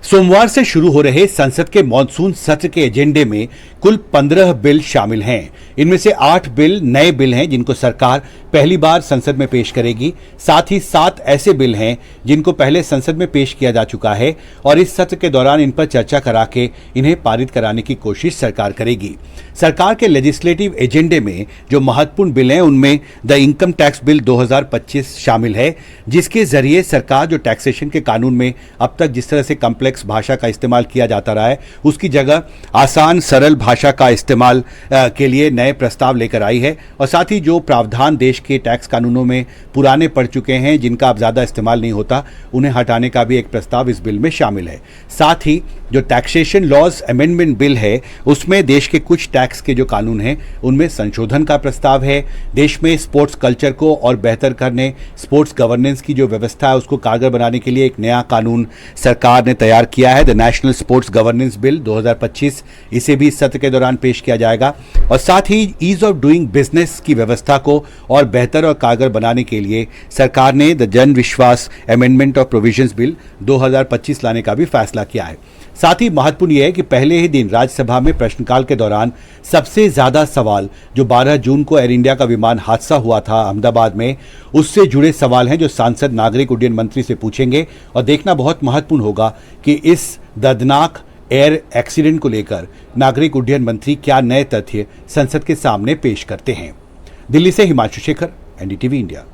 सोमवार से शुरू हो रहे संसद के मॉनसून सत्र के एजेंडे में कुल 15 बिल शामिल हैं। इनमें से 8 बिल नए बिल हैं जिनको सरकार पहली बार संसद में पेश करेगी। साथ ही 7 ऐसे बिल हैं जिनको पहले संसद में पेश किया जा चुका है और इस सत्र के दौरान इन पर चर्चा करा के इन्हें पारित कराने की कोशिश सरकार करेगी। सरकार के लेजिस्लेटिव एजेंडे में जो महत्वपूर्ण बिल हैं उनमें द इनकम टैक्स बिल 2025 शामिल है, जिसके जरिए सरकार जो टैक्सेशन के कानून में अब तक जिस तरह से कॉम्प्लेक्स भाषा का इस्तेमाल किया जाता रहा है उसकी जगह आसान सरल भाषा का इस्तेमाल के लिए नए प्रस्ताव लेकर आई है। और साथ ही जो प्रावधान देश के टैक्स कानूनों में पुराने पड़ चुके हैं जिनका अब ज़्यादा इस्तेमाल नहीं होता उन्हें हटाने का भी एक प्रस्ताव इस बिल में शामिल है। साथ ही जो टैक्सेशन लॉज अमेंडमेंट बिल है उसमें देश के कुछ टैक्स के जो कानून हैं उनमें संशोधन का प्रस्ताव है। देश में स्पोर्ट्स कल्चर को और बेहतर करने, स्पोर्ट्स गवर्नेंस की जो व्यवस्था है उसको कारगर बनाने के लिए एक नया कानून सरकार ने तैयार किया है, the national sports governance bill 2025। इसे भी सत्र के दौरान पेश किया जाएगा। और साथ ही ईज ऑफ डूइंग बिजनेस की व्यवस्था को और बेहतर और कारगर बनाने के लिए सरकार ने द जन विश्वास अमेंडमेंट ऑफ प्रोविजंस बिल 2025 लाने का भी फैसला किया है। साथ ही महत्वपूर्ण यह है कि पहले ही दिन राज्यसभा में प्रश्नकाल के दौरान सबसे ज्यादा सवाल जो 12 जून को एयर इंडिया का विमान हादसा हुआ था अहमदाबाद में, उससे जुड़े सवाल हैं जो सांसद नागरिक उड्डयन मंत्री से पूछेंगे। और देखना बहुत महत्वपूर्ण होगा कि इस दर्दनाक एयर एक्सीडेंट को लेकर नागरिक उड्डयन मंत्री क्या नए तथ्य संसद के सामने पेश करते हैं। दिल्ली से हिमांशु शेखर, एनडीटीवी इंडिया।